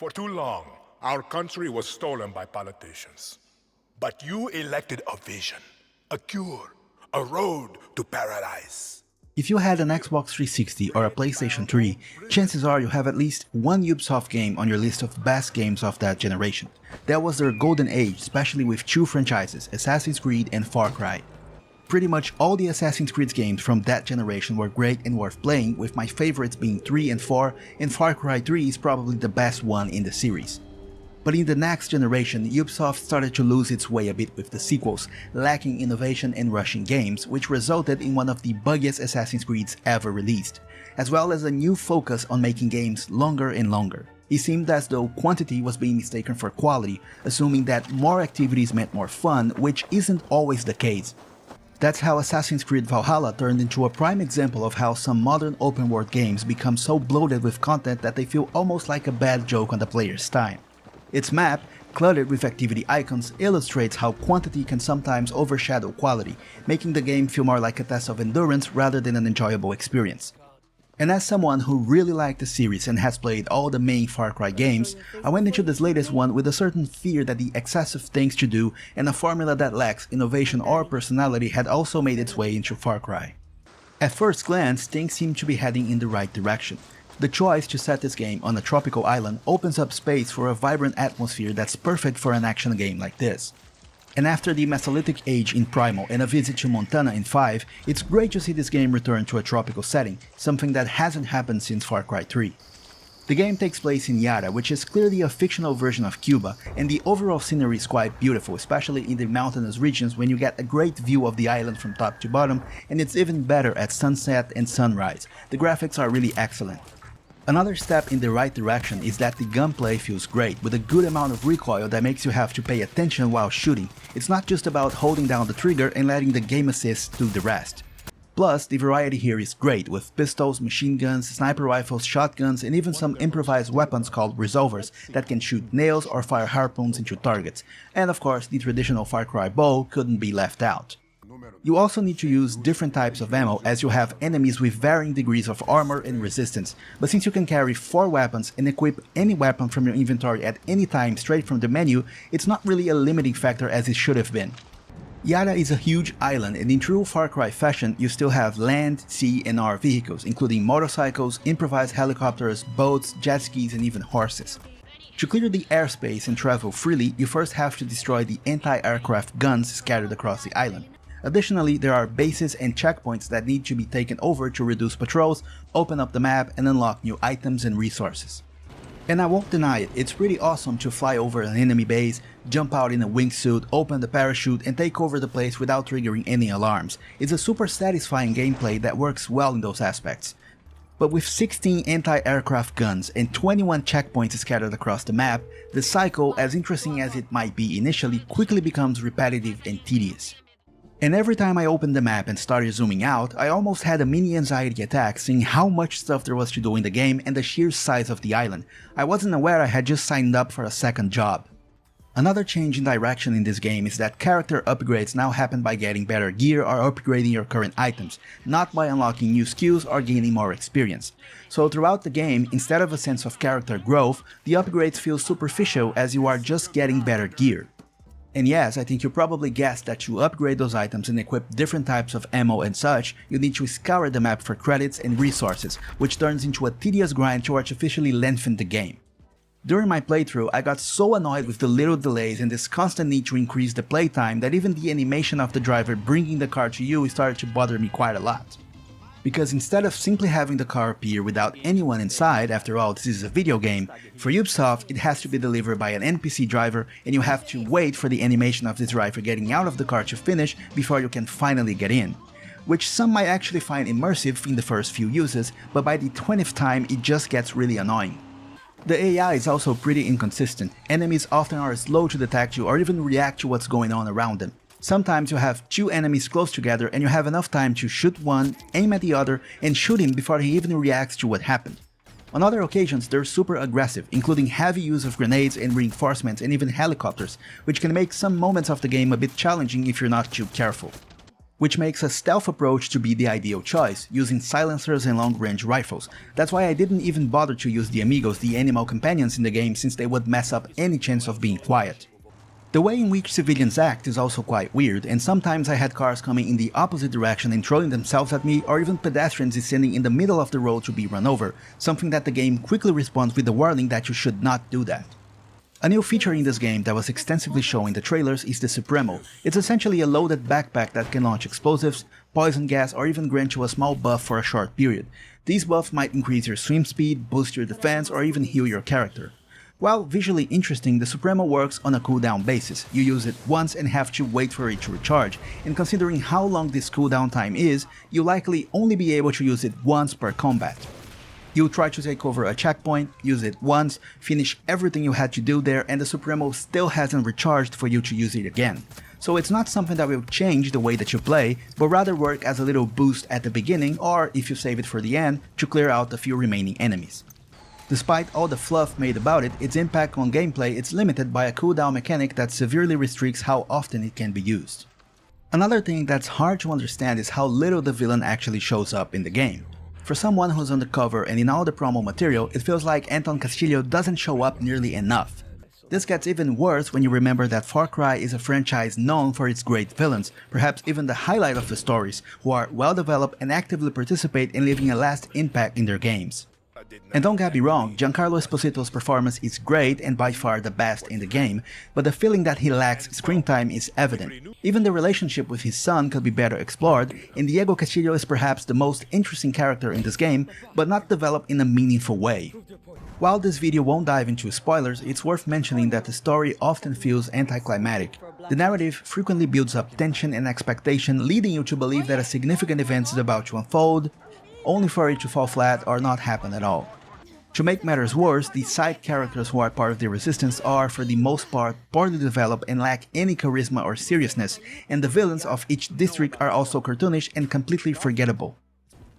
For too long, our country was stolen by politicians. But you elected a vision, a cure, a road to paradise. If you had an Xbox 360 or a PlayStation 3, chances are you have at least one Ubisoft game on your list of best games of that generation. That was their golden age, especially with two franchises, Assassin's Creed and Far Cry. Pretty much all the Assassin's Creed games from that generation were great and worth playing, with my favorites being 3 and 4, and Far Cry 3 is probably the best one in the series. But in the next generation, Ubisoft started to lose its way a bit with the sequels, lacking innovation and rushing games, which resulted in one of the buggiest Assassin's Creeds ever released, as well as a new focus on making games longer and longer. It seemed as though quantity was being mistaken for quality, assuming that more activities meant more fun, which isn't always the case. That's how Assassin's Creed Valhalla turned into a prime example of how some modern open-world games become so bloated with content that they feel almost like a bad joke on the player's time. Its map, cluttered with activity icons, illustrates how quantity can sometimes overshadow quality, making the game feel more like a test of endurance rather than an enjoyable experience. And as someone who really liked the series and has played all the main Far Cry games, I went into this latest one with a certain fear that the excessive things to do and a formula that lacks innovation or personality had also made its way into Far Cry. At first glance, things seem to be heading in the right direction. The choice to set this game on a tropical island opens up space for a vibrant atmosphere that's perfect for an action game like this. And after the Mesolithic age in Primal and a visit to Montana in 5, it's great to see this game return to a tropical setting, something that hasn't happened since Far Cry 3. The game takes place in Yara, which is clearly a fictional version of Cuba, and the overall scenery is quite beautiful, especially in the mountainous regions when you get a great view of the island from top to bottom, and it's even better at sunset and sunrise. The graphics are really excellent. Another step in the right direction is that the gunplay feels great, with a good amount of recoil that makes you have to pay attention while shooting. It's not just about holding down the trigger and letting the game assist do the rest. Plus, the variety here is great, with pistols, machine guns, sniper rifles, shotguns, and even some improvised weapons called resolvers that can shoot nails or fire harpoons into targets. And of course, the traditional Far Cry bow couldn't be left out. You also need to use different types of ammo, as you have enemies with varying degrees of armor and resistance, but since you can carry 4 weapons and equip any weapon from your inventory at any time straight from the menu, it's not really a limiting factor as it should have been. Yara is a huge island, and in true Far Cry fashion, you still have land, sea and air vehicles, including motorcycles, improvised helicopters, boats, jet skis and even horses. To clear the airspace and travel freely, you first have to destroy the anti-aircraft guns scattered across the island. Additionally, there are bases and checkpoints that need to be taken over to reduce patrols, open up the map, and unlock new items and resources. And I won't deny it, it's pretty awesome to fly over an enemy base, jump out in a wingsuit, open the parachute, and take over the place without triggering any alarms. It's a super satisfying gameplay that works well in those aspects. But with 16 anti-aircraft guns and 21 checkpoints scattered across the map, the cycle, as interesting as it might be initially, quickly becomes repetitive and tedious. And every time I opened the map and started zooming out, I almost had a mini anxiety attack seeing how much stuff there was to do in the game and the sheer size of the island. I wasn't aware I had just signed up for a second job. Another change in direction in this game is that character upgrades now happen by getting better gear or upgrading your current items, not by unlocking new skills or gaining more experience. So throughout the game, instead of a sense of character growth, the upgrades feel superficial as you are just getting better gear. And yes, I think you probably guessed that to upgrade those items and equip different types of ammo and such, you need to scour the map for credits and resources, which turns into a tedious grind to artificially lengthen the game. During my playthrough, I got so annoyed with the little delays and this constant need to increase the playtime that even the animation of the driver bringing the car to you started to bother me quite a lot. Because instead of simply having the car appear without anyone inside, after all this is a video game, for Ubisoft it has to be delivered by an NPC driver and you have to wait for the animation of this driver getting out of the car to finish before you can finally get in. Which some might actually find immersive in the first few uses, but by the 20th time it just gets really annoying. The AI is also pretty inconsistent. Enemies often are slow to detect you or even react to what's going on around them. Sometimes you have 2 enemies close together and you have enough time to shoot one, aim at the other, and shoot him before he even reacts to what happened. On other occasions, they're super aggressive, including heavy use of grenades and reinforcements and even helicopters, which can make some moments of the game a bit challenging if you're not too careful. which makes a stealth approach to be the ideal choice, using silencers and long-range rifles. That's why I didn't even bother to use the amigos, the animal companions in the game, since they would mess up any chance of being quiet. The way in which civilians act is also quite weird, and sometimes I had cars coming in the opposite direction and throwing themselves at me, or even pedestrians descending in the middle of the road to be run over, something that the game quickly responds with the warning that you should not do that. A new feature in this game that was extensively shown in the trailers is the Supremo. It's essentially a loaded backpack that can launch explosives, poison gas, or even grant you a small buff for a short period. These buffs might increase your swim speed, boost your defense, or even heal your character. While visually interesting, the Supremo works on a cooldown basis. You use it once and have to wait for it to recharge, and considering how long this cooldown time is, you'll likely only be able to use it once per combat. You'll try to take over a checkpoint, use it once, finish everything you had to do there, and the Supremo still hasn't recharged for you to use it again. So it's not something that will change the way that you play, but rather work as a little boost at the beginning, or if you save it for the end, to clear out a few remaining enemies. Despite all the fluff made about it, its impact on gameplay is limited by a cooldown mechanic that severely restricts how often it can be used. Another thing that's hard to understand is how little the villain actually shows up in the game. For someone who's undercover and in all the promo material, it feels like Anton Castillo doesn't show up nearly enough. This gets even worse when you remember that Far Cry is a franchise known for its great villains, perhaps even the highlight of the stories, who are well developed and actively participate in leaving a lasting impact in their games. And don't get me wrong, Giancarlo Esposito's performance is great and by far the best in the game, but the feeling that he lacks screen time is evident. Even the relationship with his son could be better explored, and Diego Castillo is perhaps the most interesting character in this game, but not developed in a meaningful way. While this video won't dive into spoilers, it's worth mentioning that the story often feels anticlimactic. The narrative frequently builds up tension and expectation, leading you to believe that a significant event is about to unfold, only for it to fall flat or not happen at all. To make matters worse, the side characters who are part of the resistance are, for the most part, poorly developed and lack any charisma or seriousness, and the villains of each district are also cartoonish and completely forgettable.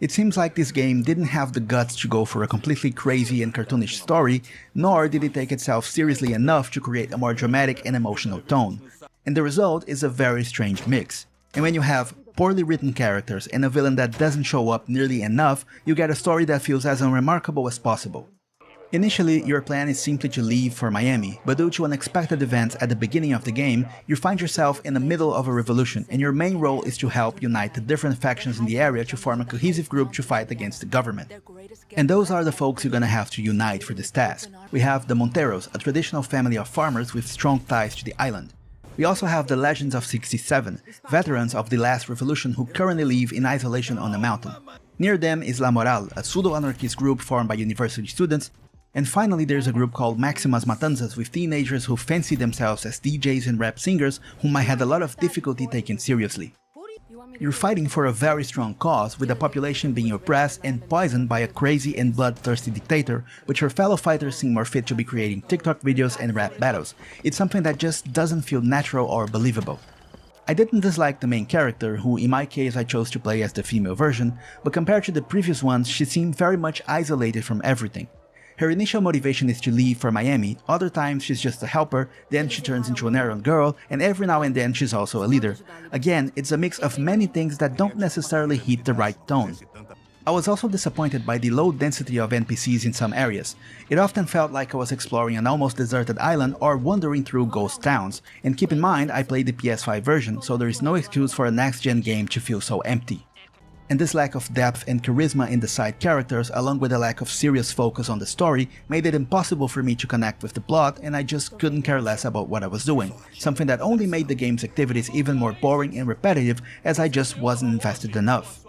It seems like this game didn't have the guts to go for a completely crazy and cartoonish story, nor did it take itself seriously enough to create a more dramatic and emotional tone. And the result is a very strange mix. And when you have poorly written characters and a villain that doesn't show up nearly enough, you get a story that feels as unremarkable as possible. Initially, your plan is simply to leave for Miami, but due to unexpected events at the beginning of the game, you find yourself in the middle of a revolution, and your main role is to help unite the different factions in the area to form a cohesive group to fight against the government. And those are the folks you're gonna have to unite for this task. We have the Monteros, a traditional family of farmers with strong ties to the island. We also have the Legends of 67, veterans of the last revolution who currently live in isolation on a mountain. Near them is La Moral, a pseudo-anarchist group formed by university students. And finally there's a group called Maximas Matanzas with teenagers who fancy themselves as DJs and rap singers whom I had a lot of difficulty taking seriously. You're fighting for a very strong cause, with the population being oppressed and poisoned by a crazy and bloodthirsty dictator, but your fellow fighters seem more fit to be creating TikTok videos and rap battles. It's something that just doesn't feel natural or believable. I didn't dislike the main character, who in my case I chose to play as the female version, but compared to the previous ones she seemed very much isolated from everything. Her initial motivation is to leave for Miami, other times she's just a helper, then she turns into an errand girl, and every now and then she's also a leader. Again, it's a mix of many things that don't necessarily hit the right tone. I was also disappointed by the low density of NPCs in some areas. It often felt like I was exploring an almost deserted island or wandering through ghost towns, and keep in mind I played the PS5 version, so there is no excuse for a next-gen game to feel so empty. And this lack of depth and charisma in the side characters, along with a lack of serious focus on the story, made it impossible for me to connect with the plot, and I just couldn't care less about what I was doing, something that only made the game's activities even more boring and repetitive, as I just wasn't invested enough.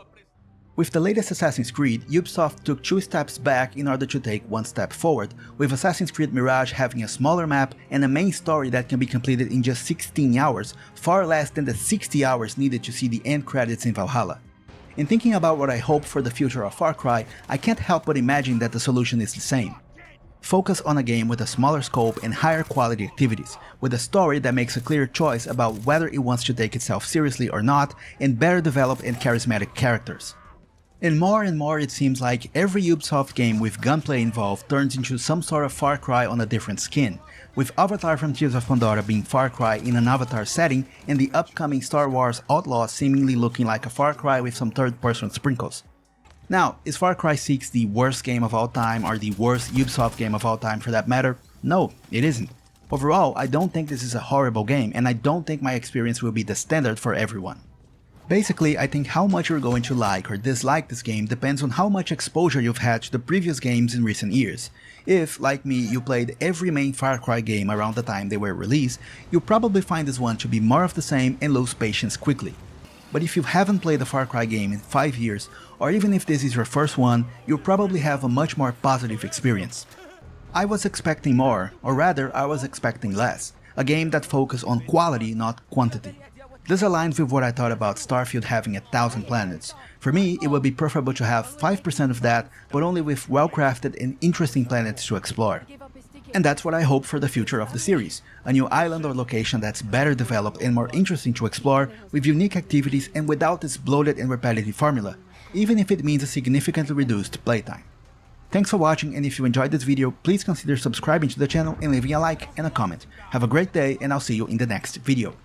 With the latest Assassin's Creed, Ubisoft took 2 steps back in order to take 1 step forward, with Assassin's Creed Mirage having a smaller map and a main story that can be completed in just 16 hours, far less than the 60 hours needed to see the end credits in Valhalla. In thinking about what I hope for the future of Far Cry, I can't help but imagine that the solution is the same. Focus on a game with a smaller scope and higher quality activities, with a story that makes a clear choice about whether it wants to take itself seriously or not, and better developed and charismatic characters. And more it seems like every Ubisoft game with gunplay involved turns into some sort of Far Cry on a different skin, with Avatar Frontiers of Pandora being Far Cry in an Avatar setting and the upcoming Star Wars Outlaws seemingly looking like a Far Cry with some third-person sprinkles. Now, is Far Cry 6 the worst game of all time or the worst Ubisoft game of all time for that matter? No, it isn't. Overall, I don't think this is a horrible game, and I don't think my experience will be the standard for everyone. Basically, I think how much you're going to like or dislike this game depends on how much exposure you've had to the previous games in recent years. If, like me, you played every main Far Cry game around the time they were released, you'll probably find this one to be more of the same and lose patience quickly. But if you haven't played a Far Cry game in 5 years, or even if this is your first one, you'll probably have a much more positive experience. I was expecting more, or rather I was expecting less, a game that focused on quality, not quantity. This aligns with what I thought about Starfield having 1,000 planets. For me, it would be preferable to have 5% of that, but only with well-crafted and interesting planets to explore. And that's what I hope for the future of the series, a new island or location that's better developed and more interesting to explore, with unique activities and without this bloated and repetitive formula, even if it means a significantly reduced playtime. Thanks for watching, and if you enjoyed this video, please consider subscribing to the channel and leaving a like and a comment. Have a great day, and I'll see you in the next video.